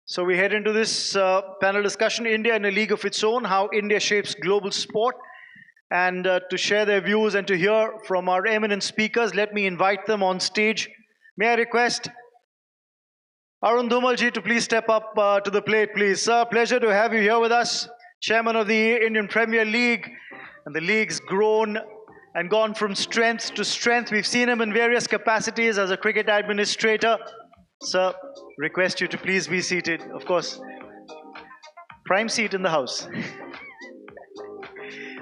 So we head into this panel discussion, India in a league of its own, how India shapes global sport. And to share their views and to hear from our eminent speakers, let me invite them on stage. May I request Arun Dhumalji to please step up to the plate, please. Sir, pleasure to have you here with us. Chairman of the Indian Premier League. And the league's grown and gone from strength to strength. We've seen him in various capacities as a cricket administrator. Sir, request you to please be seated. Of course, prime seat in the house.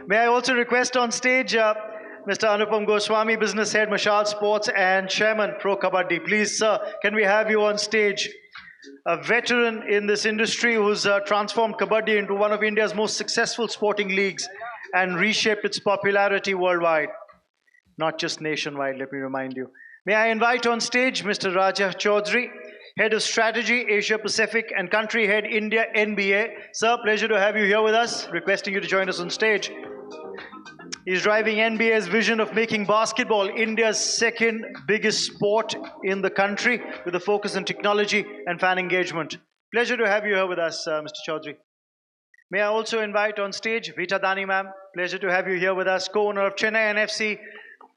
May I also request on stage Mr. Anupam Goswami, Business Head, Mashal Sports and Chairman, Pro Kabaddi. Please, sir, can we have you on stage? A veteran in this industry who's transformed Kabaddi into one of India's most successful sporting leagues and reshaped its popularity worldwide, not just nationwide, let me remind you. May I invite on stage Mr. Raja Chaudhary, Head of Strategy, Asia Pacific and Country Head, India, NBA. Sir, pleasure to have you here with us, requesting you to join us on stage. He's driving NBA's vision of making basketball India's second biggest sport in the country with a focus on technology and fan engagement. Pleasure to have you here with us, Mr. Chaudhary. May I also invite on stage Vita Dani ma'am. Pleasure to have you here with us, co-owner of Chennai NFC,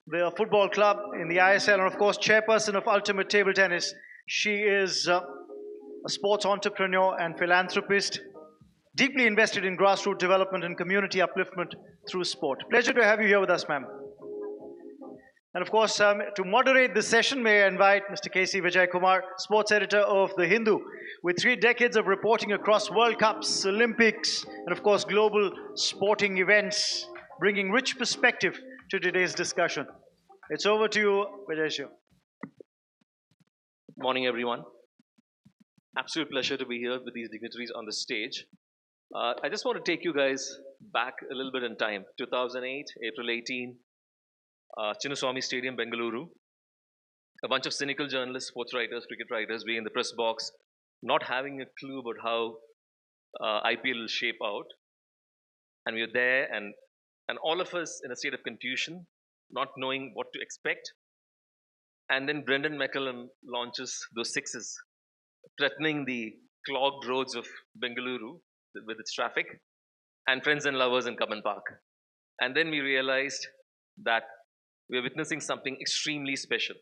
the football club in the ISL, and of course, chairperson of Ultimate Table Tennis. She is a sports entrepreneur and philanthropist, deeply invested in grassroots development and community upliftment through sport. Pleasure to have you here with us, ma'am. And of course, to moderate this session, may I invite Mr. K.C. Vijay Kumar, sports editor of The Hindu, with 3 decades of reporting across World Cups, Olympics, and of course, global sporting events, bringing rich perspective to today's discussion. It's over to you, Vijay. Morning, everyone. Absolute pleasure to be here with these dignitaries on the stage. I just want to take you guys back a little bit in time. 2008, April 18, Chinnaswamy Stadium, Bengaluru. A bunch of cynical journalists, sports writers, cricket writers being in the press box, not having a clue about how IPL will shape out. And we were there, and all of us in a state of confusion, not knowing what to expect. And then Brendan McCullum launches those sixes, threatening the clogged roads of Bengaluru with its traffic, and friends and lovers in Cubbon Park. And then we realized that we are witnessing something extremely special.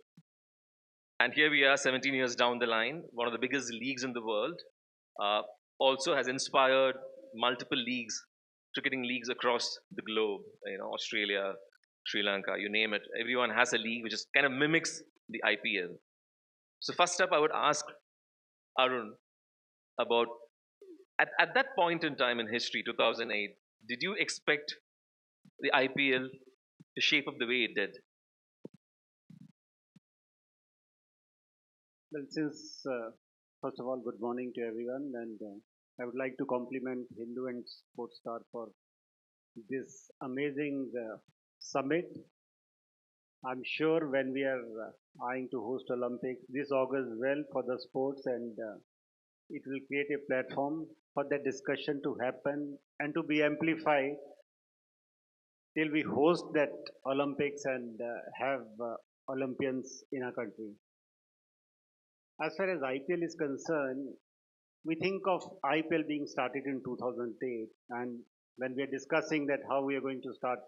And here we are 17 years down the line, one of the biggest leagues in the world, also has inspired multiple leagues, cricketing leagues across the globe, Australia, Sri Lanka, you name it. Everyone has a league which just kind of mimics the IPL. So first up, I would ask Arun about, at that point in time in history, 2008, did you expect the IPL to shape up the way it did? Well, since, first of all, good morning to everyone, and I would like to compliment Hindu and Sportstar for this amazing summit. I'm sure when we are eyeing to host Olympics, this augurs well for the sports, and it will create a platform for that discussion to happen and to be amplified till we host that Olympics and have Olympians in our country. As far as IPL is concerned, we think of IPL being started in 2008, and when we are discussing that how we are going to start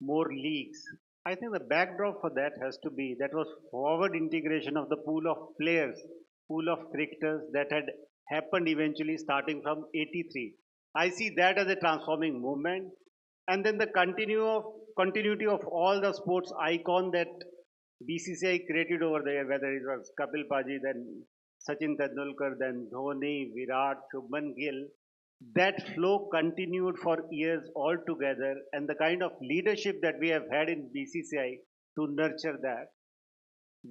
more leagues, I think the backdrop for that has to be that was forward integration of the pool of players, pool of cricketers that had happened eventually starting from 83. I see that as a transforming movement, and then the continuity of all the sports icon that BCCI created over there, whether it was Kapil Paji, then Sachin Tendulkar, then Dhoni, Virat, Shubman Gill. That flow continued for years altogether, and the kind of leadership that we have had in BCCI to nurture that.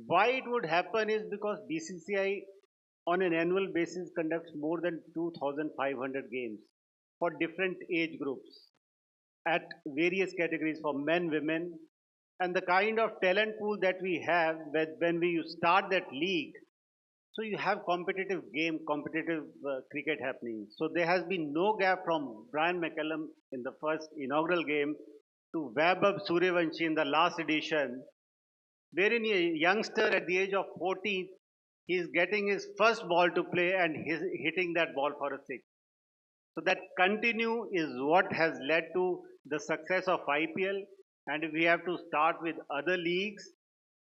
Why it would happen is because BCCI on an annual basis conducts more than 2,500 games for different age groups at various categories for men, women, and the kind of talent pool that we have when we start that league. So you have competitive cricket happening. So there has been no gap from Brian McCullum in the first inaugural game to Vaibhav Suryavanshi in the last edition, wherein a youngster at the age of 14 he's getting his first ball to play and he's hitting that ball for a six. So that continue is what has led to the success of IPL. And if we have to start with other leagues,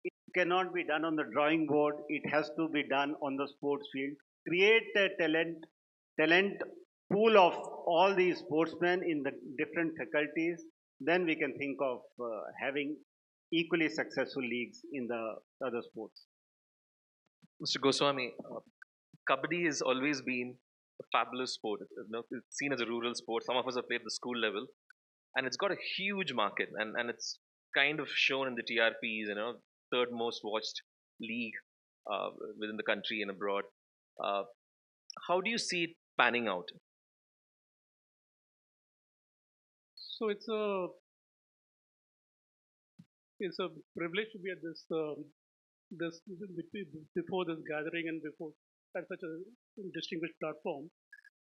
it cannot be done on the drawing board. It has to be done on the sports field. Create a talent pool of all these sportsmen in the different faculties. Then we can think of having equally successful leagues in the other sports. Mr. Goswami, Kabaddi has always been a fabulous sport. It's seen as a rural sport. Some of us have played at the school level, and it's got a huge market, and it's kind of shown in the TRPs. Third most watched league within the country and abroad. Uh, how do you see it panning out? So it's a privilege to be at this before this gathering and before at such a distinguished platform.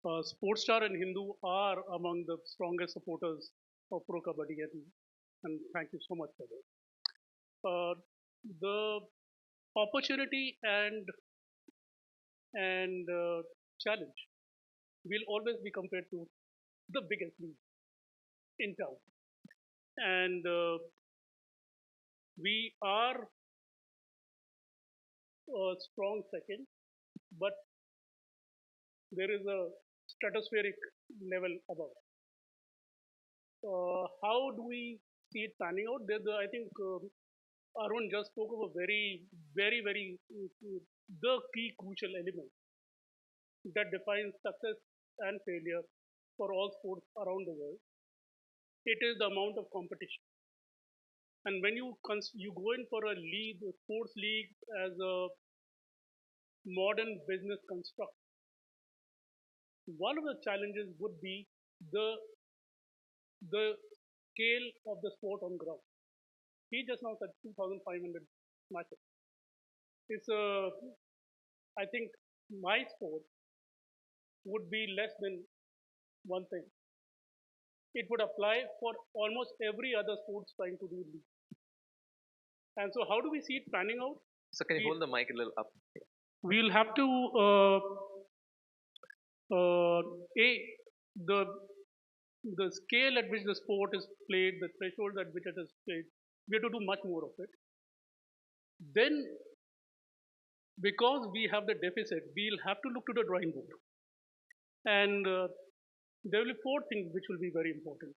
Sportstar and Hindu are among the strongest supporters of Pro Kabaddi, and thank you so much for that. The opportunity and challenge will always be compared to the biggest league in town, and we are a strong second, but there is a stratospheric level above. How do we see it panning out? I think Arun just spoke of a very the key crucial element that defines success and failure for all sports around the world. It is the amount of competition. And when you go in for a league, a sports league as a modern business construct, one of the challenges would be the the scale of the sport on ground. He just now said 2,500 matches. It's I think my sport would be less than one thing. It would apply for almost every other sports trying to do league. And so, how do we see it panning out? So can you hold the mic a little up? We'll have to a the scale at which the sport is played, the threshold at which it is played. We have to do much more of it. Then, because we have the deficit, we'll have to look to the drawing board. And there will be four things which will be very important.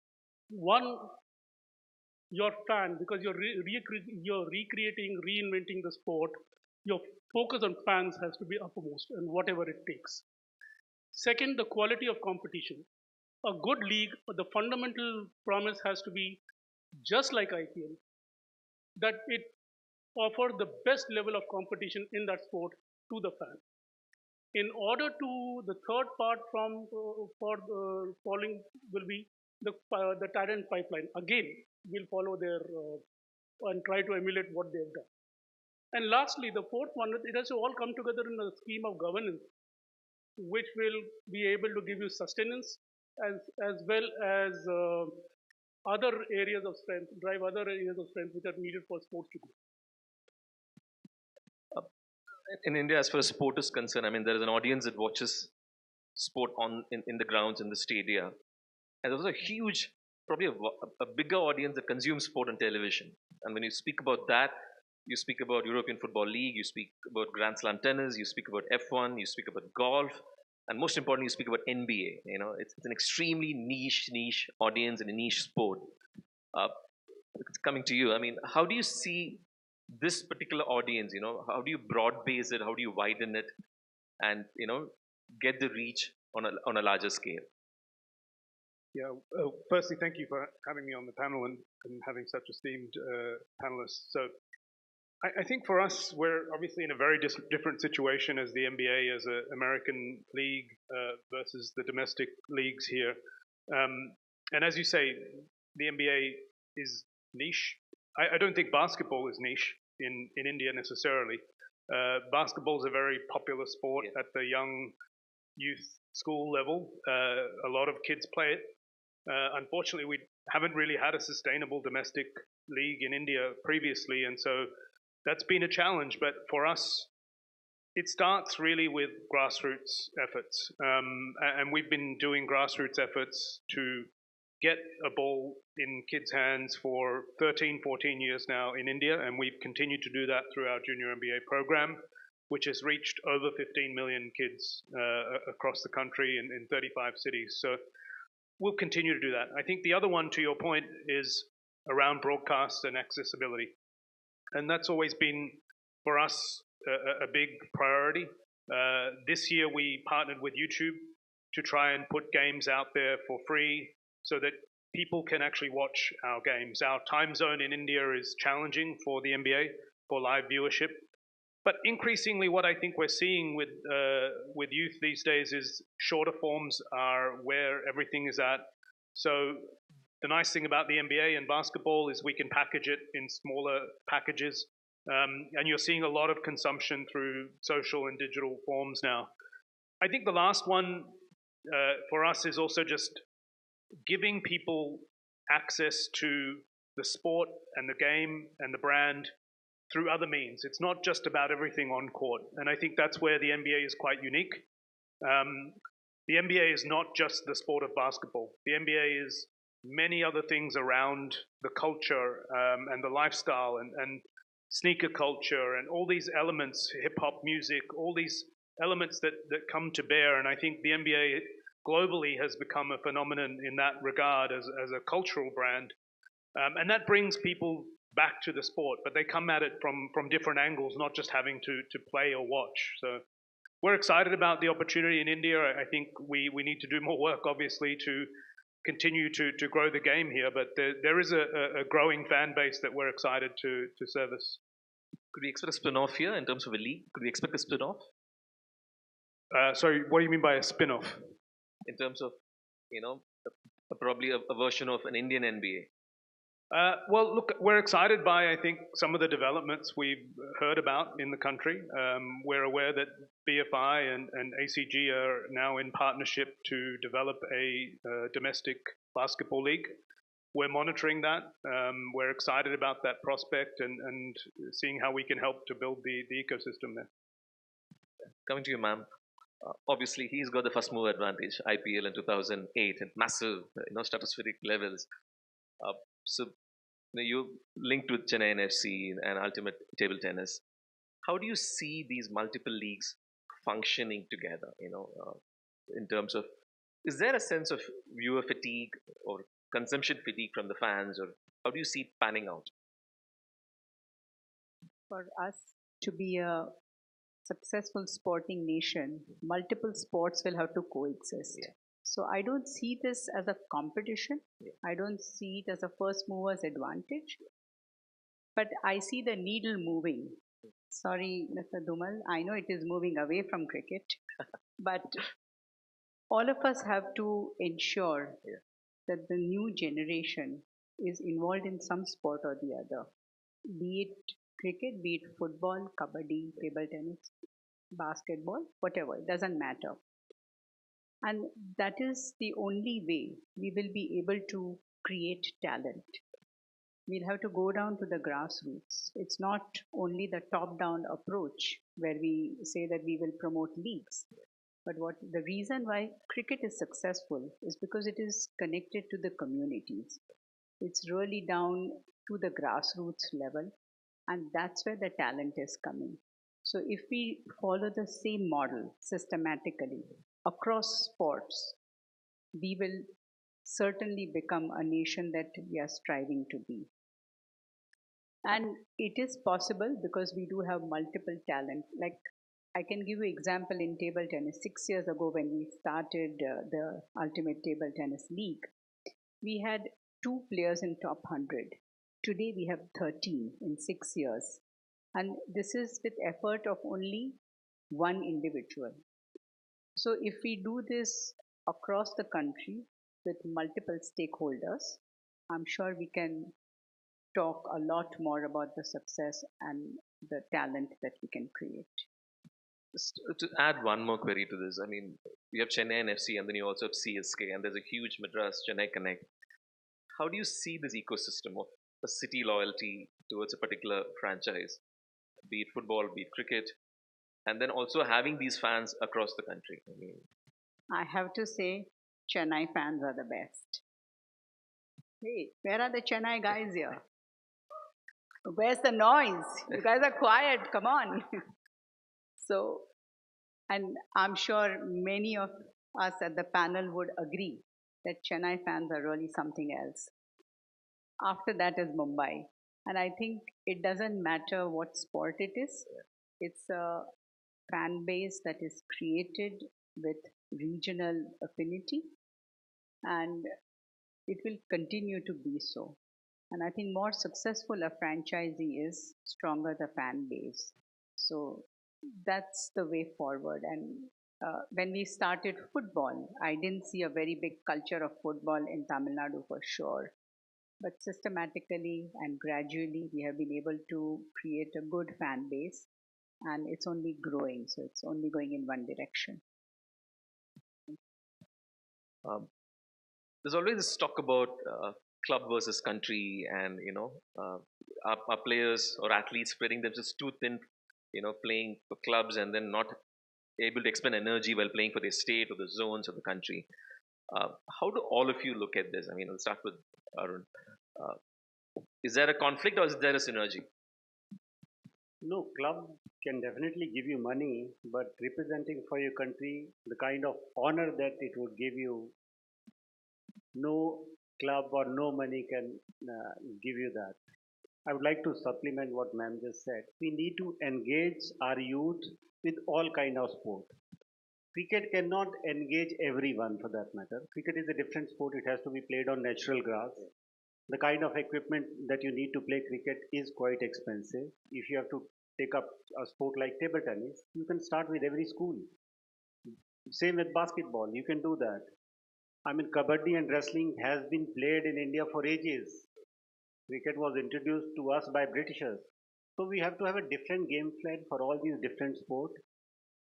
One, your fan, because you're recreating, reinventing the sport. Your focus on fans has to be uppermost, and whatever it takes. Second, the quality of competition. A good league, the fundamental promise has to be just like IPL, that it offers the best level of competition in that sport to the fan. In order to, the third part from for following will be the talent pipeline. Again, we'll follow their and try to emulate what they've done. And lastly, the fourth one, it has to all come together in a scheme of governance, which will be able to give you sustenance as well as other areas of strength, drive other areas of strength which are needed for sports to grow. In India, as far as sport is concerned, I mean, there is an audience that watches sport in the grounds, in the stadia. And there's a huge, probably a bigger audience that consumes sport on television. And when you speak about that, you speak about European Football League, you speak about Grand Slam tennis, you speak about F1, you speak about golf, and most importantly, you speak about NBA. It's an extremely niche audience and a niche sport. It's coming to you. I mean, how do you see this particular audience? How do you broad base it? How do you widen it, and get the reach on a larger scale? Yeah. Firstly, thank you for having me on the panel and having such esteemed panelists. So, I think for us, we're obviously in a very different situation as the NBA, as an American league versus the domestic leagues here. And as you say, the NBA is niche. I don't think basketball is niche in India necessarily. Basketball is a very popular sport at the young youth school level. A lot of kids play it. Unfortunately, we haven't really had a sustainable domestic league in India previously, and so that's been a challenge. But for us, it starts really with grassroots efforts. And we've been doing grassroots efforts to get a ball in kids' hands for 13, 14 years now in India, and we've continued to do that through our Junior MBA program, which has reached over 15 million kids across the country in 35 cities. So we'll continue to do that. I think the other one, to your point, is around broadcast and accessibility. And that's always been, for us, a big priority. This year we partnered with YouTube to try and put games out there for free so that people can actually watch our games. Our time zone in India is challenging for the NBA, for live viewership. But increasingly, what I think we're seeing with youth these days is shorter forms are where everything is at. So the nice thing about the NBA and basketball is we can package it in smaller packages. And you're seeing a lot of consumption through social and digital forms now. I think the last one for us is also just giving people access to the sport and the game and the brand through other means. It's not just about everything on court. And I think that's where the NBA is quite unique. The NBA is not just the sport of basketball. The NBA is many other things around the culture and the lifestyle and sneaker culture and all these elements, hip hop music, all these elements that come to bear. And I think the NBA globally has become a phenomenon in that regard as a cultural brand. And that brings people back to the sport, but they come at it from different angles, not just having to play or watch. So we're excited about the opportunity in India. I think we need to do more work, obviously, to continue to grow the game here, but there is a growing fan base that we're excited to service. Could we expect a spin-off here in terms of a league? Could we expect a spin-off? Sorry, what do you mean by a spin-off? In terms of, probably a version of an Indian NBA. Well, look, we're excited by, I think, some of the developments we've heard about in the country. We're aware that BFI and ACG are now in partnership to develop a domestic basketball league. We're monitoring that. We're excited about that prospect and seeing how we can help to build the ecosystem there. Coming to you, ma'am. Obviously, he's got the first move advantage, IPL in 2008, at massive, stratospheric levels. So, you linked with Chennai NFC and Ultimate Table Tennis. How do you see these multiple leagues functioning together? In terms of, is there a sense of viewer fatigue or consumption fatigue from the fans, or how do you see it panning out? For us to be a successful sporting nation, multiple sports will have to coexist. Yeah. So I don't see this as a competition. Yeah. I don't see it as a first mover's advantage. But I see the needle moving. Sorry, Mr. Dhumal, I know it is moving away from cricket, but all of us have to ensure that the new generation is involved in some sport or the other, be it cricket, be it football, kabaddi, table tennis, basketball, whatever, it doesn't matter. And that is the only way we will be able to create talent. We'll have to go down to the grassroots. It's not only the top-down approach where we say that we will promote leagues, but what the reason why cricket is successful is because it is connected to the communities. It's really down to the grassroots level, and that's where the talent is coming. So if we follow the same model systematically across sports, we will certainly become a nation that we are striving to be. And it is possible because we do have multiple talent. Like I can give you example in table tennis. 6 years ago when we started the Ultimate Table Tennis League, we had 2 players in top 100. Today we have 13 in 6 years. And this is with effort of only one individual. So if we do this across the country with multiple stakeholders, I'm sure we can talk a lot more about the success and the talent that we can create. Just to add one more query to this, I mean, you have Chennai and FC, and then you also have CSK, and there's a huge Madras Chennai connect. How do you see this ecosystem of a city loyalty towards a particular franchise, be it football, be it cricket? and then also having these fans across the country. I mean, I have to say, Chennai fans are the best. Hey, where are the Chennai guys here? Where's the noise? You guys are quiet. Come on. So, and I'm sure many of us at the panel would agree that Chennai fans are really something else. After that is Mumbai. And I think it doesn't matter what sport it is, it's a fan base that is created with regional affinity, and it will continue to be so. And I think more successful a franchisee is, stronger the fan base. So that's the way forward. And when we started football, I didn't see a very big culture of football in Tamil Nadu for sure. But systematically and gradually, we have been able to create a good fan base, and it's only growing. So it's only going in one direction. um, there's always this talk about club versus country, and our players or athletes spreading themselves too thin, playing for clubs and then not able to expend energy while playing for their state or the zones of the country. How do all of you look at this? I mean, I'll start with Arun. Uh, is there a conflict or is there a synergy? No, club can definitely give you money, but representing for your country, the kind of honor that it would give you, no club or no money can give you that. I would like to supplement what ma'am just said. We need to engage our youth with all kind of sport. Cricket cannot engage everyone for that matter. Cricket is a different sport. It has to be played on natural grass. The kind of equipment that you need to play cricket is quite expensive. If you have to take up a sport like table tennis, you can start with every school. Same with basketball, you can do that. I mean, kabaddi and wrestling has been played in India for ages. Cricket was introduced to us by Britishers. So we have to have a different game plan for all these different sports.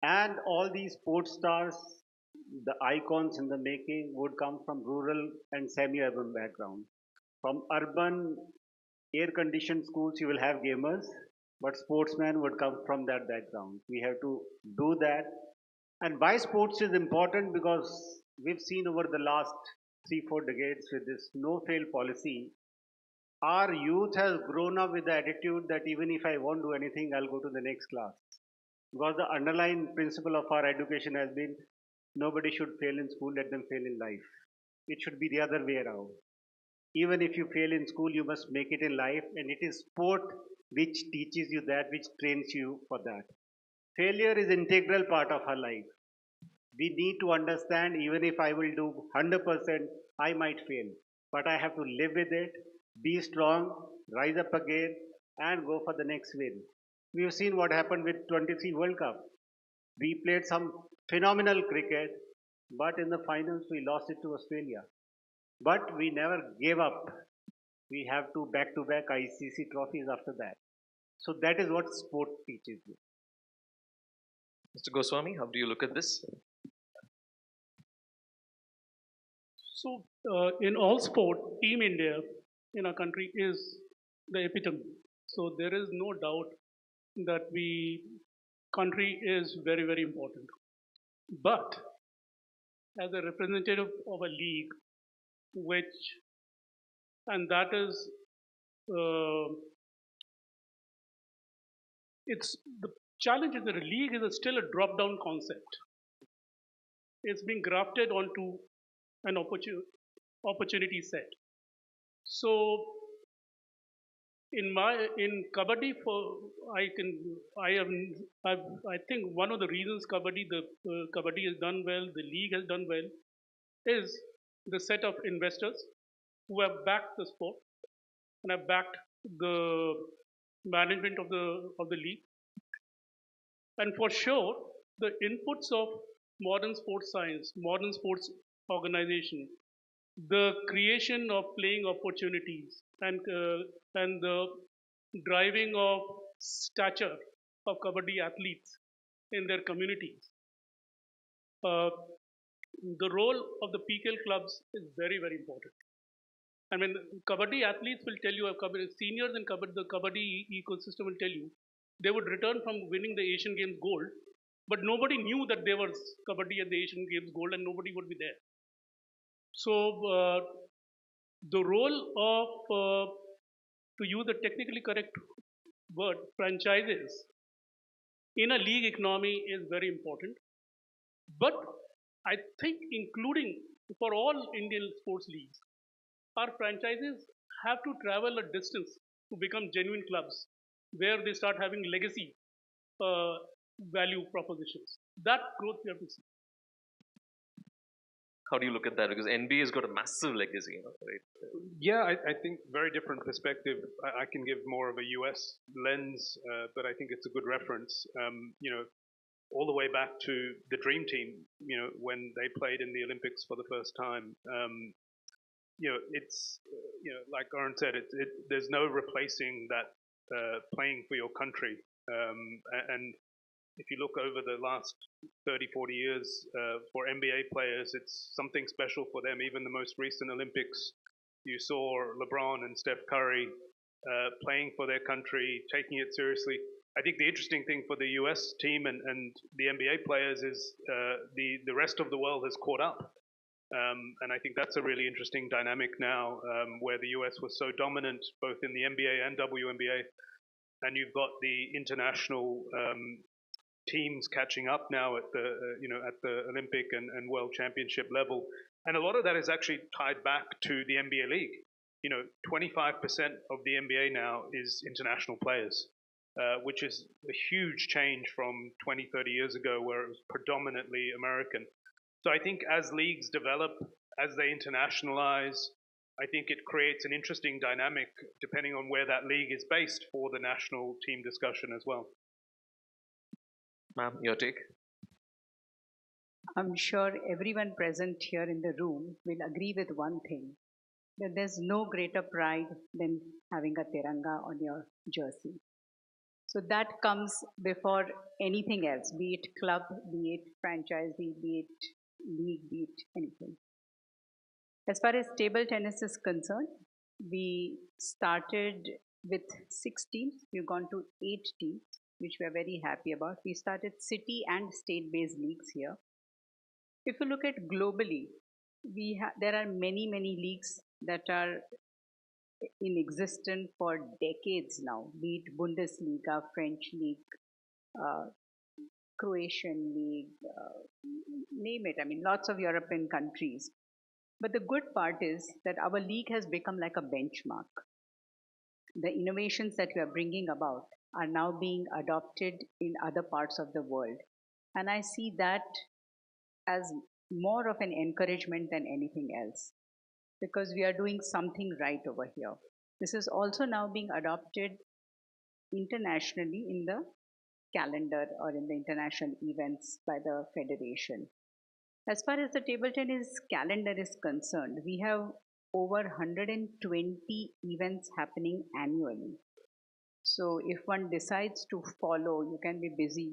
And all these sports stars, the icons in the making, would come from rural and semi-urban background. From urban air-conditioned schools, you will have gamers, but sportsmen would come from that background. We have to do that. And why sports is important, because we've seen over the last 3-4 decades with this no-fail policy, our youth has grown up with the attitude that even if I won't do anything, I'll go to the next class. Because the underlying principle of our education has been nobody should fail in school, let them fail in life. It should be the other way around. Even if you fail in school, you must make it in life, and it is sport which teaches you that, which trains you for that. Failure is integral part of our life. We need to understand even if I will do 100%, I might fail. But I have to live with it, be strong, rise up again, and go for the next win. We have seen what happened with 23 World Cup. We played some phenomenal cricket, but in the finals we lost it to Australia. But we never gave up. We have to back ICC trophies after that. So that is what sport teaches you. Mr. Goswami, how do you look at this? So, in all sport, Team India in our country is the epitome. So there is no doubt that we country is very, very important. But as a representative of a league, which and that is it's the challenge is that a league is still a drop-down concept. It's being grafted onto an opportunity set. So in kabaddi, I think one of the reasons kabaddi has done well, the league has done well, is the set of investors who have backed the sport and have backed the management of the league. And for sure, the inputs of modern sports science, modern sports organization, the creation of playing opportunities, and the driving of stature of kabaddi athletes in their communities. Uh, the role of the PKL clubs is very, very important. I mean, kabaddi athletes will tell you, seniors in kabaddi, the kabaddi ecosystem will tell you they would return from winning the Asian Games gold, but nobody knew that there was kabaddi at the Asian Games gold, and nobody would be there. So the role of, to use a technically correct word, franchises in a league economy is very important. But I think including for all Indian sports leagues, our franchises have to travel a distance to become genuine clubs where they start having legacy uh, value propositions. That growth we have to see. How do you look at that? Because NBA has got a massive legacy, right? Yeah, I think very different perspective. I can give more of a US lens, but I think it's a good reference. All the way back to the Dream Team, when they played in the Olympics for the first time. It's, like Aaron said, there's no replacing that playing for your country. And if you look over the last 30, 40 years for NBA players, it's something special for them. Even the most recent Olympics, you saw LeBron and Steph Curry playing for their country, taking it seriously. I think the interesting thing for the US team and the NBA players is the rest of the world has caught up. And I think that's a really interesting dynamic now, where the US was so dominant both in the NBA and WNBA, and you've got the international teams catching up now at the at the Olympic and World Championship level, and a lot of that is actually tied back to the NBA league. 25% of the NBA now is international players, which is a huge change from 20, 30 years ago where it was predominantly American. So I think as leagues develop, as they internationalize, I think it creates an interesting dynamic depending on where that league is based for the national team discussion as well. Ma'am, your take? I'm sure everyone present here in the room will agree with one thing, that there's no greater pride than having a Tiranga on your jersey. So that comes before anything else, be it club, be it franchisee, be it league, be it anything. As far as table tennis is concerned, we started with 6 teams, we've gone to 8 teams, which we are very happy about. We started city and state-based leagues here. If you look at globally, there are many leagues that are in existence for decades now, be it Bundesliga, French league, Croatian league, name it. I mean, lots of European countries. But the good part is that our league has become like a benchmark. The innovations that we are bringing about are now being adopted in other parts of the world. And I see that as more of an encouragement than anything else, because we are doing something right over here. This is also now being adopted internationally in the calendar or in the international events by the federation. As far as the table tennis calendar is concerned, we have over 120 events happening annually. So if one decides to follow, you can be busy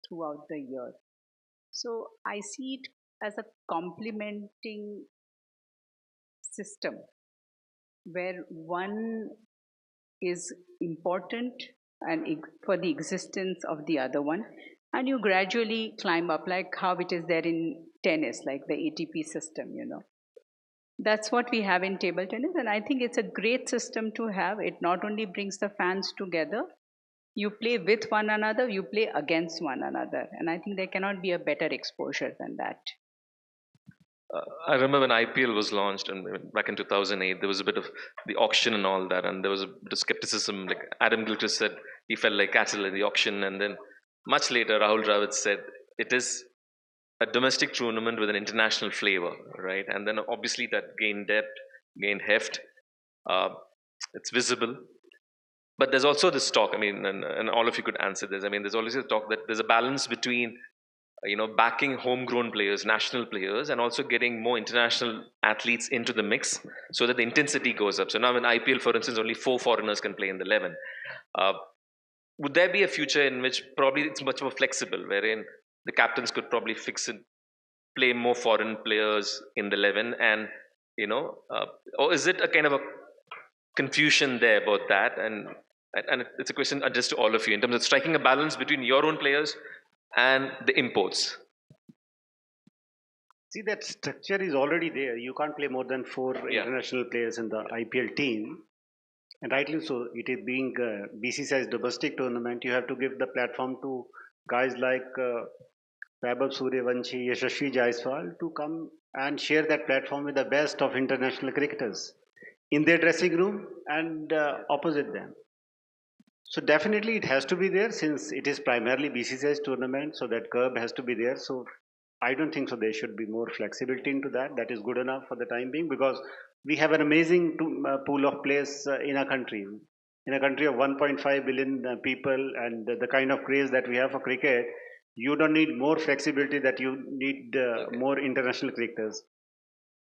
throughout the year. So I see it as a complementing system where one is important and for the existence of the other one, and you gradually climb up, like how it is there in tennis, like the ATP system. That's what we have in table tennis, and I think it's a great system to have. It not only brings the fans together, you play with one another, you play against one another, and I think there cannot be a better exposure than that. I remember when IPL was launched, and back in 2008, there was a bit of the auction and all that, and there was a bit of skepticism. Like Adam Gilchrist said, he felt like cattle in the auction, and then much later, Rahul Dravid said it is a domestic tournament with an international flavor, right? And then obviously that gained depth, gained heft. It's visible. But there's also this talk, I mean, and all of you could answer this. I mean, there's always a talk that there's a balance between backing homegrown players, national players, and also getting more international athletes into the mix so that the intensity goes up. So now in IPL, for instance, only 4 foreigners can play in the 11. Would there be a future in which probably it's much more flexible, wherein the captains could probably fix it, play more foreign players in the 11, and or is it a kind of a confusion there about that? And and it's a question addressed to all of you in terms of striking a balance between your own players and the imports. See, that structure is already there. You can't play more than four Yeah. international players in the IPL team. And rightly so, it is being BCCI's domestic tournament. You have to give the platform to guys like Vaibhav Suryavanshi, Yashasvi Jaiswal to come and share that platform with the best of international cricketers in their dressing room and opposite them. So definitely it has to be there since it is primarily BCCI's tournament, so that curb has to be there. So I don't think so. There should be more flexibility into that. That is good enough for the time being because we have an amazing pool of players in our country. In a country of 1.5 billion people and the kind of craze that we have for cricket, you don't need more flexibility that you need more international cricketers.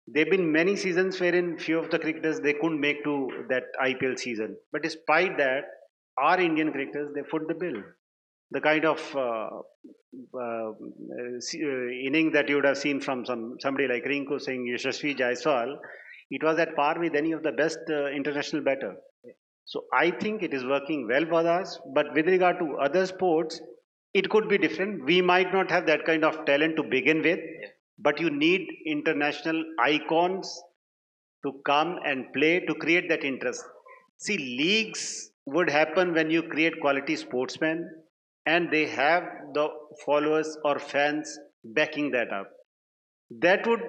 There have been many seasons wherein few of the cricketers they couldn't make to that IPL season. But despite that, our Indian cricketers they foot the bill. The kind of inning that you would have seen from somebody like Rinku Singh, Yashasvi Jaiswal, it was at par with any of the best international batter. So I think it is working well for us. But with regard to other sports, it could be different. We might not have that kind of talent to begin with, but you need international icons to come and play to create that interest. See, leagues would happen when you create quality sportsmen and they have the followers or fans backing that up. That would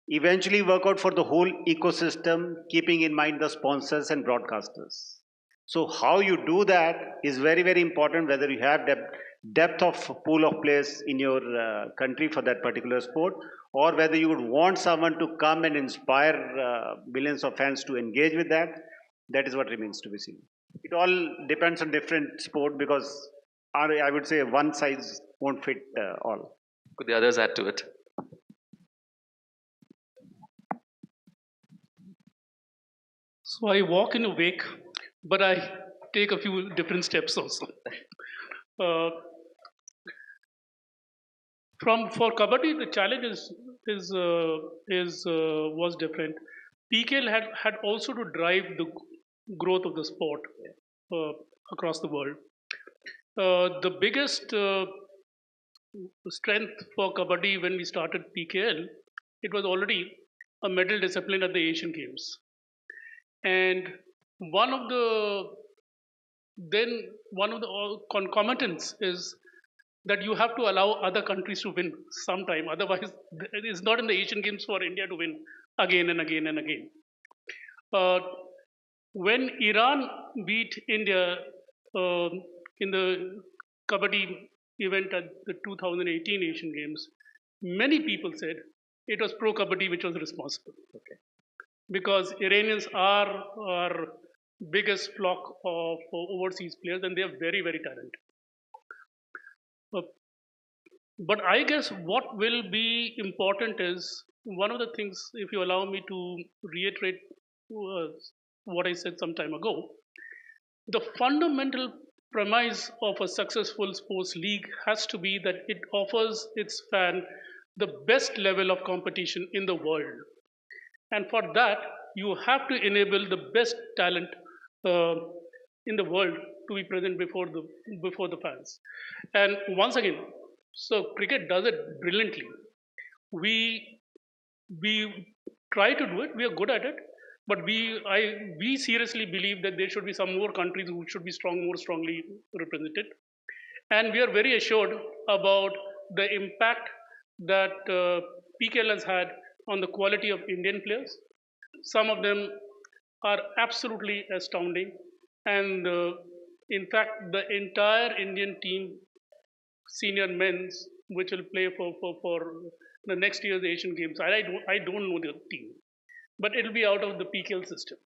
eventually work out for the whole ecosystem, keeping in mind the sponsors and broadcasters. So, how you do that is very, very important whether you have depth of pool of players in your country for that particular sport or whether you would want someone to come and inspire billions of fans to engage with that. That is what remains to be seen. It all depends on different sport because I would say one size won't fit all. Could the others add to it? So I walk in a wake, but I take a few different steps also. Uh, for kabaddi, the challenge was different. PKL had also to drive the growth of the sport uh, across the world. The biggest strength for kabaddi when we started PKL, it was already a medal discipline at the Asian Games, and one of the concomitants is that you have to allow other countries to win sometime. Otherwise, it is not in the Asian Games for India to win again and again and again. When Iran beat India in the kabaddi event at the 2018 Asian Games, many people said it was pro kabaddi which was responsible. Okay. Because Iranians are our biggest flock of overseas players and they are very, very talented. But I guess what will be important is one of the things, if you allow me to reiterate what I said some time ago, the fundamental premise of a successful sports league has to be that it offers its fan the best level of competition in the world. And for that, you have to enable the best talent in the world to be present before the fans. And once again, so cricket does it brilliantly. We try to do it. We are good at it, but we seriously believe that there should be some more countries who should be more strongly represented, and we are very assured about the impact that PKL has had on the quality of Indian players. Some of them are absolutely astounding, and in fact, the entire Indian team, senior men's, which will play for the next year's Asian Games. I don't know the team, but it'll be out of the PKL system.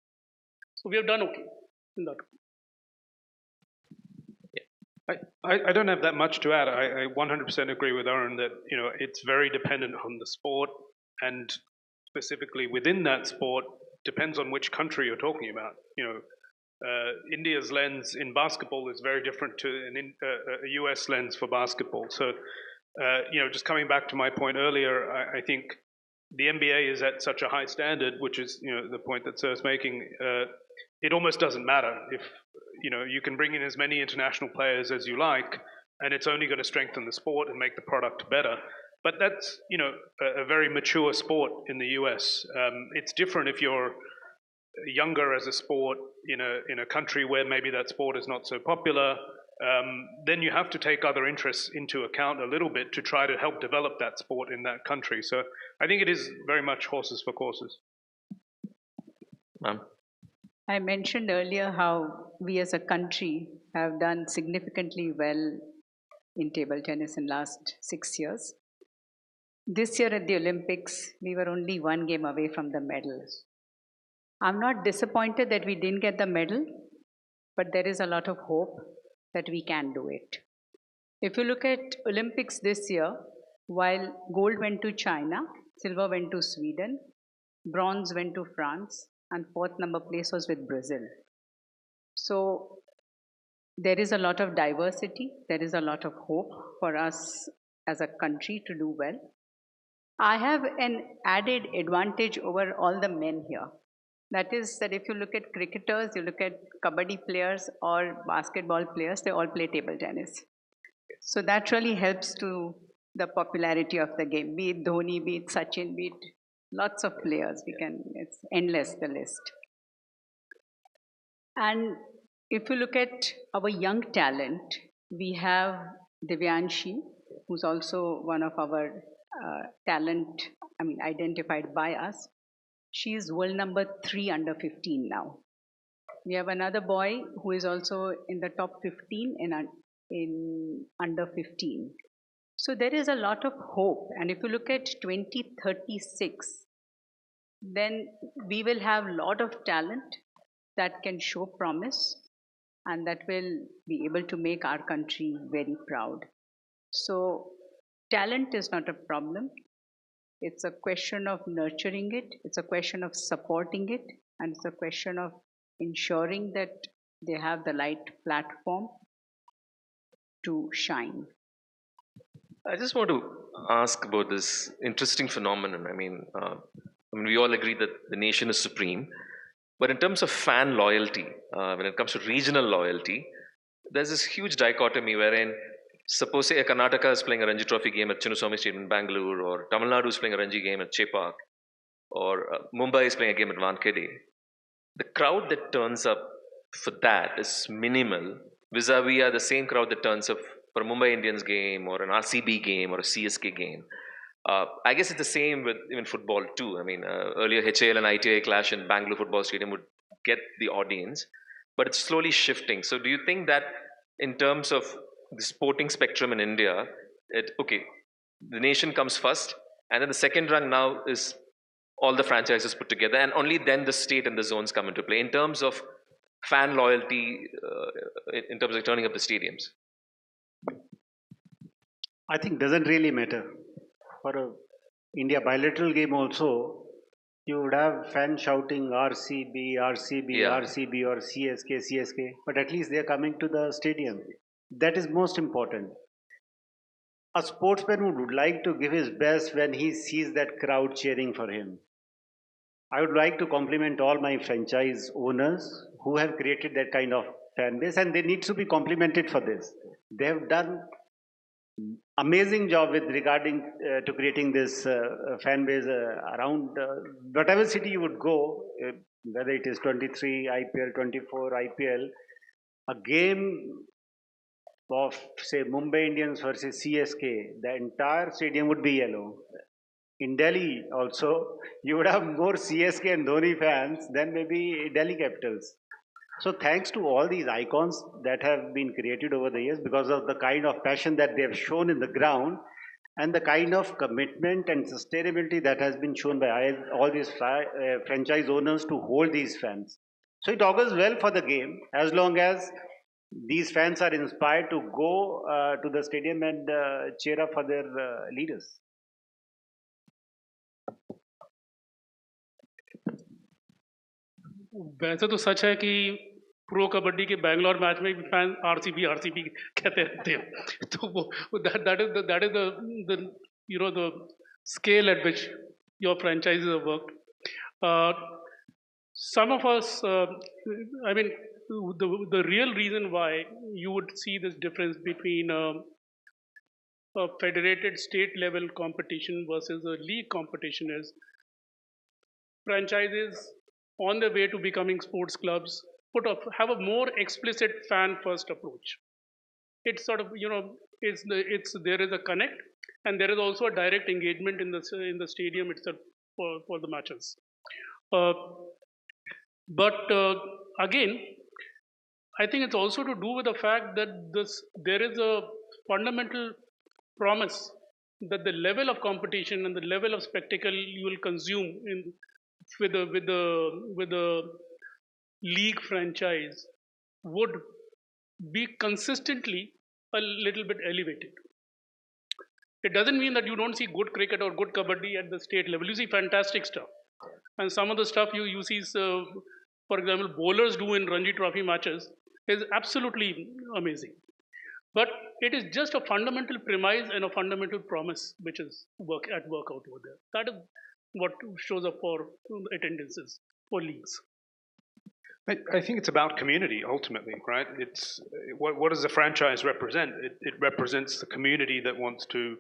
So we have done okay in that. I don't have that much to add. I 100% agree with Arun that it's very dependent on the sport, and specifically within that sport depends on which country you're talking about. India's lens in basketball is very different to a US lens for basketball. So, just coming back to my point earlier, I think the NBA is at such a high standard, which is the point that Sir's making. It almost doesn't matter if you can bring in as many international players as you like, and it's only going to strengthen the sport and make the product better. But that's a very mature sport in the US. It's different if you're younger as a sport in a country where maybe that sport is not so popular. Then you have to take other interests into account a little bit to try to help develop that sport in that country. So I think it is very much horses for courses. Ma'am? I mentioned earlier how we as a country have done significantly well in table tennis in last 6 years. This year at the Olympics, we were only one game away from the medals. I'm not disappointed that we didn't get the medal, but there is a lot of hope that we can do it. If you look at Olympics this year, while gold went to China, silver went to Sweden, bronze went to France, and fourth number place was with Brazil. So there is a lot of diversity, there is a lot of hope for us as a country to do well. I have an added advantage over all the men here. That is that if you look at cricketers, you look at kabaddi players or basketball players, they all play table tennis. So that really helps to the popularity of the game, be it Dhoni, be it Sachin, be it lots of players. It's endless, the list. And if you look at our young talent, we have Divyanshi, who's also one of our identified by us. She is world number 3 under 15 now. We have another boy who is also in the top 15 in under 15. So there is a lot of hope. And if you look at 2036, then we will have a lot of talent that can show promise and that will be able to make our country very proud. So talent is not a problem. It's a question of nurturing it, it's a question of supporting it, and it's a question of ensuring that they have the right platform to shine. I just want to ask about this interesting phenomenon. We all agree that the nation is supreme, but in terms of fan loyalty, when it comes to regional loyalty, there's this huge dichotomy wherein, suppose say Karnataka is playing a Ranji Trophy game at Chinnaswamy Stadium in Bangalore, or Tamil Nadu is playing a Ranji game at Chepak, or Mumbai is playing a game at Wankhede. The crowd that turns up for that is minimal, vis-a-vis the same crowd that turns up for a Mumbai Indians game or an RCB game or a CSK game. I guess it's the same with even football too. Earlier HAL and ITI clash in Bangalore Football Stadium would get the audience, but it's slowly shifting. So do you think that in terms of the sporting spectrum in India, the nation comes first, and then the second rung now is all the franchises put together, and only then the state and the zones come into play in terms of fan loyalty, in terms of turning up the stadiums? I think doesn't really matter. For a India bilateral game also, you would have fans shouting RCB, RCB, Yeah. RCB or CSK, CSK, but at least they are coming to the stadium. That is most important. A sportsman would like to give his best when he sees that crowd cheering for him. I would like to compliment all my franchise owners who have created that kind of fan base, and they need to be complimented for this. They have done amazing job with regarding to creating this fan base around whatever city you would go, whether it is 23 IPL, 24 IPL, a game of say Mumbai Indians versus CSK, the entire stadium would be yellow. In Delhi also, you would have more CSK and Dhoni fans than maybe Delhi Capitals. So thanks to all these icons that have been created over the years because of the kind of passion that they have shown in the ground and the kind of commitment and sustainability that has been shown by all these franchise owners to hold these fans. So it augurs well for the game as long as these fans are inspired to go to the stadium and cheer up for their leaders. वैसे तो सच है कि pro kabaddi के Bangalore match में fan RCB RCB कहते रहते हैं तो वो that is the scale at which your franchises have worked. Some of us, the real reason why you would see this difference between a federated state level competition versus a league competition is franchises on their way to becoming sports clubs have a more explicit fan first approach. It's sort of, it's there is a connect, and there is also a direct engagement in the stadium itself for the matches. uh, but again, I think it's also to do with the fact that there is a fundamental promise that the level of competition and the level of spectacle you will consume with the league franchise would be consistently a little bit elevated. It doesn't mean that you don't see good cricket or good kabaddi at the state level. You see fantastic stuff, and some of the stuff you see, for example, bowlers do in Ranji Trophy matches is absolutely amazing. But it is just a fundamental premise and a fundamental promise which is work out over there. That is what shows up for attendances for leagues. I think it's about community ultimately, right? It's what does the franchise represent? It represents the community that wants to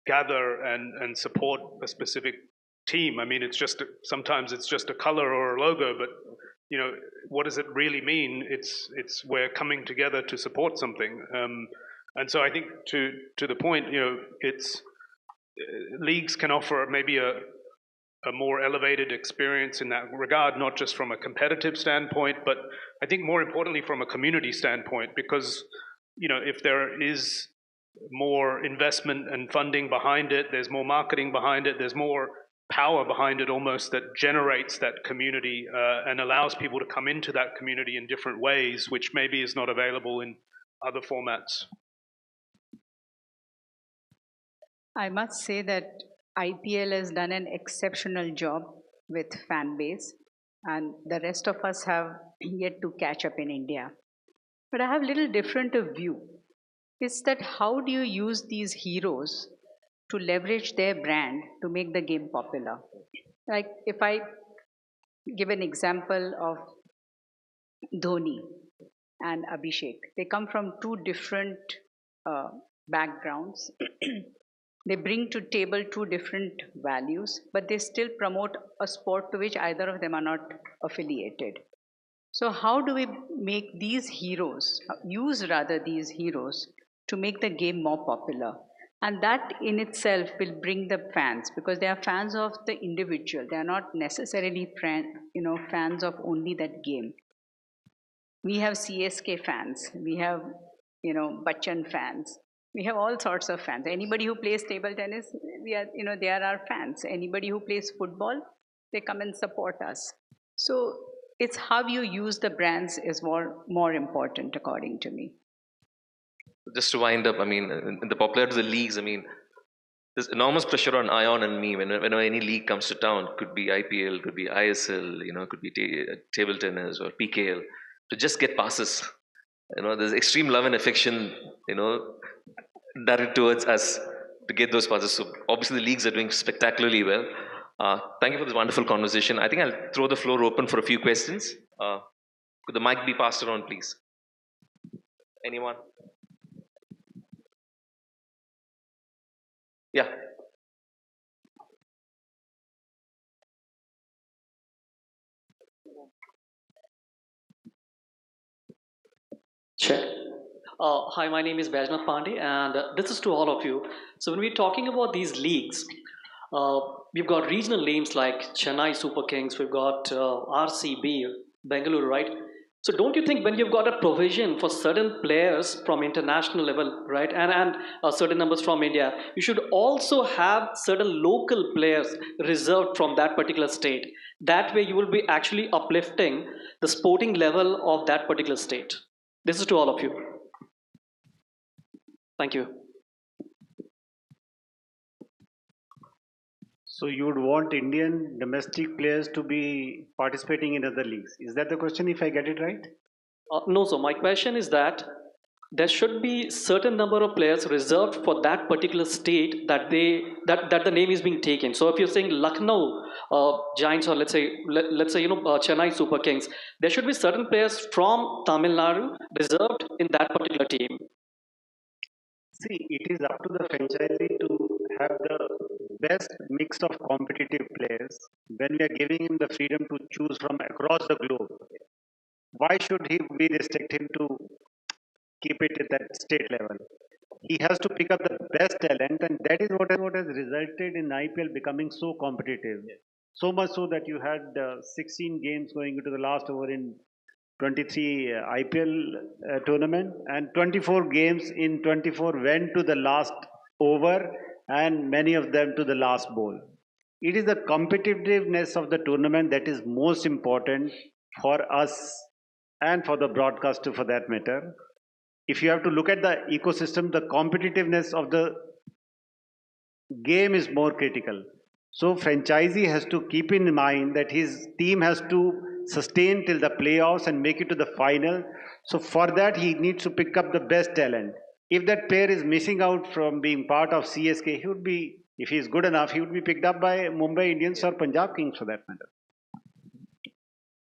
gather and support a specific team. I mean, sometimes it's just a color or a logo, but what does it really mean? It's we're coming together to support something. And so I think to the point, it's leagues can offer maybe a more elevated experience in that regard, not just from a competitive standpoint, but I think more importantly from a community standpoint, because if there is more investment and funding behind it, there's more marketing behind it, there's more power behind it almost that generates that community and allows people to come into that community in different ways, which maybe is not available in other formats. I must say that IPL has done an exceptional job with fan base, and the rest of us have yet to catch up in India. But I have a little different a view. Is that how do you use these heroes to leverage their brand to make the game popular? Like if I give an example of Dhoni and Abhishek, they come from two different backgrounds. They bring to table two different values, but they still promote a sport to which either of them are not affiliated. So how do we make these heroes, use rather these heroes to make the game more popular? And that in itself will bring the fans, because they are fans of the individual. They are not necessarily fans of only that game. We have CSK fans, we have Bachchan fans, we have all sorts of fans. Anybody who plays table tennis, they are our fans. Anybody who plays football, they come and support us. So it's how you use the brands is more important, according to me. Just to wind up, I mean, in the popularity of the leagues, I mean, there's enormous pressure on Ion and me whenever any league comes to town. Could be IPL, could be ISL, could be table tennis or PKL, to just get passes. There's extreme love and affection, directed towards us to get those passes. So obviously the leagues are doing spectacularly well. Thank you for this wonderful conversation. I think I'll throw the floor open for a few questions. Could the mic be passed around, please? Anyone? Yeah. Check. Hi, my name is Bajnath Pandey, and this is to all of you. So when we're talking about these leagues, we've got regional names like Chennai Super Kings, we've got RCB, Bengaluru, right? So don't you think when you've got a provision for certain players from international level, right, and certain numbers from India, you should also have certain local players reserved from that particular state. That way you will be actually uplifting the sporting level of that particular state. This is to all of you. Thank you. So you would want Indian domestic players to be participating in other leagues. Is that the question, if I get it right? No, so my question is that there should be certain number of players reserved for that particular state that that the name is being taken. So if you're saying Lucknow Giants, or let's say Chennai Super Kings, there should be certain players from Tamil Nadu reserved in that particular team. See, it is up to the franchisee to have the best mix of competitive players when we are giving him the freedom to choose from across the globe. Why should we restrict him to keep it at that state level? He has to pick up the best talent, and that is what has resulted in IPL becoming so competitive. So much so that you had 16 games going into the last over in 23 IPL tournament, and 24 games in 24 went to the last over, and many of them to the last ball. It is the competitiveness of the tournament that is most important for us and for the broadcaster for that matter. If you have to look at the ecosystem, the competitiveness of the game is more critical. So franchisee has to keep in mind that his team has to sustain till the playoffs and make it to the final. So for that he needs to pick up the best talent. If that player is missing out from being part of CSK, he would be, if he is good enough, he would be picked up by Mumbai Indians or Punjab Kings for that matter.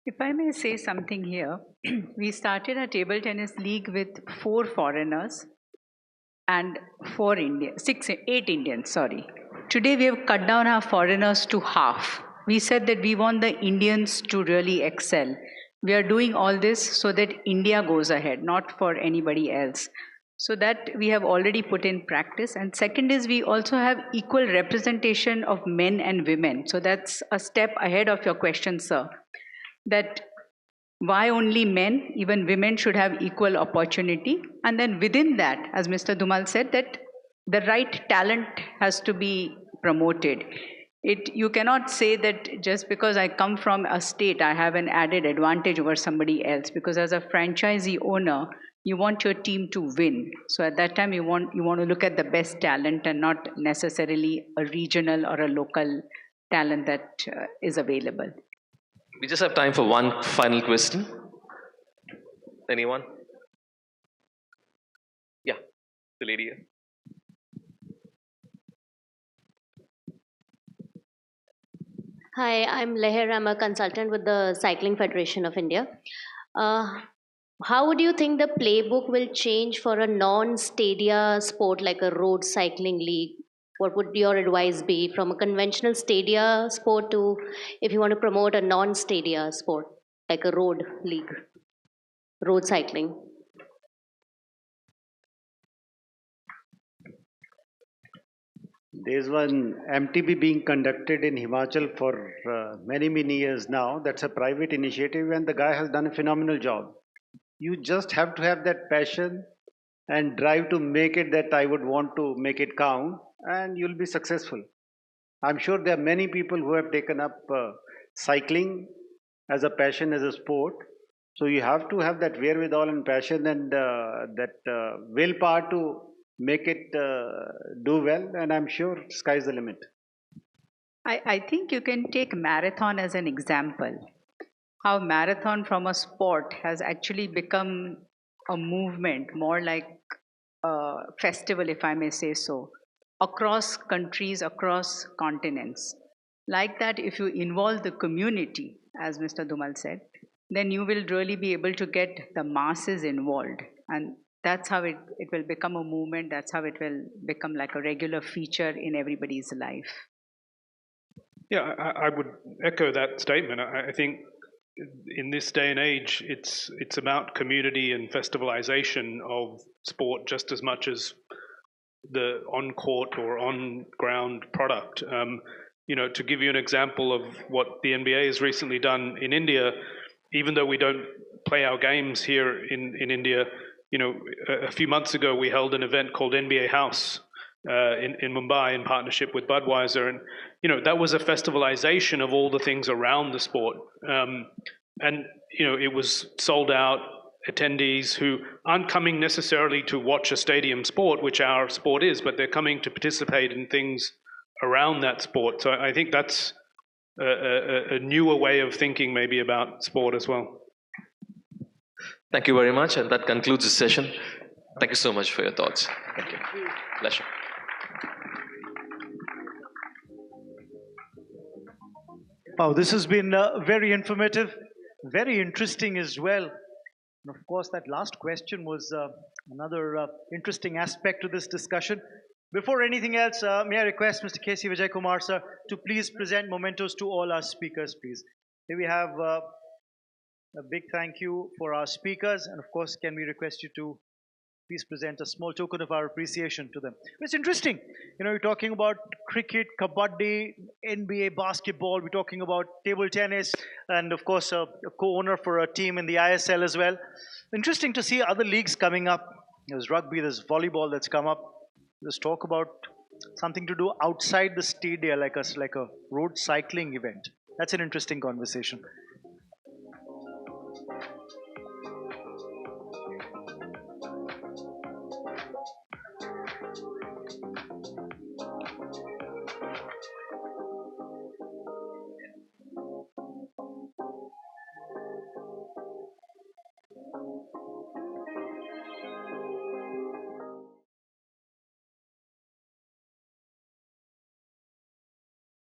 If I may say something here, we started a table tennis league with 4 foreigners and 8 Indians, sorry. Today we have cut down our foreigners to half. We said that we want the Indians to really excel. We are doing all this so that India goes ahead, not for anybody else. So that we have already put in practice. And second is we also have equal representation of men and women. So that's a step ahead of your question, sir. That why only men, even women should have equal opportunity. And then within that, as Mr. Dhumal said, that the right talent has to be promoted. You cannot say that just because I come from a state, I have an added advantage over somebody else, because as a franchisee owner, you want your team to win. So at that time, you want to look at the best talent and not necessarily a regional or a local talent that is available. We just have time for one final question. Anyone? Yeah, the lady here. Hi, I'm Leher. I'm a consultant with the Cycling Federation of India. How would you think the playbook will change for a non-stadia sport like a road cycling league? What would your advice be from a conventional stadia sport to if you want to promote a non-stadia sport like a road league, road cycling? There's one MTB being conducted in Himachal for many years now. That's a private initiative, and the guy has done a phenomenal job. You just have to have that passion and drive to make it that I would want to make it count, and you'll be successful. I'm sure there are many people who have taken up cycling as a passion, as a sport. So you have to have that wherewithal and passion and that willpower to make it do well, and I'm sure sky's the limit. I think you can take marathon as an example. How marathon from a sport has actually become a movement, more like a festival, if I may say so, across countries, across continents. Like that, if you involve the community, as Mr. Dhumal said, then you will really be able to get the masses involved. And that's how it will become a movement. That's how it will become like a regular feature in everybody's life. Yeah, I would echo that statement. I think in this day and age, it's about community and festivalization of sport just as much as the on-court or on-ground product. To give you an example of what the NBA has recently done in India, even though we don't play our games here in India, a few months ago we held an event called NBA House in Mumbai in partnership with Budweiser, and that was a festivalization of all the things around the sport, and it was sold out. Attendees who aren't coming necessarily to watch a stadium sport, which our sport is, but they're coming to participate in things around that sport. So I think that's a newer way of thinking maybe about sport as well. Thank you very much, and that concludes the session. Thank you so much for your thoughts. Thank you. Pleasure. Wow, this has been very informative, very interesting as well. And of course, that last question was another interesting aspect to this discussion. Before anything else, may I request Mr. K.C. Vijay Kumar, sir, to please present mementos to all our speakers, please. Here we have a big thank you for our speakers, and of course, can we request you to please present a small token of our appreciation to them. It's interesting. You know, we're talking about cricket, kabaddi, NBA basketball, we're talking about table tennis, and of course, a co-owner for a team in the ISL as well. Interesting to see other leagues coming up. There's rugby, there's volleyball that's come up. Let's talk about something to do outside the stadia, like a road cycling event. That's an interesting conversation.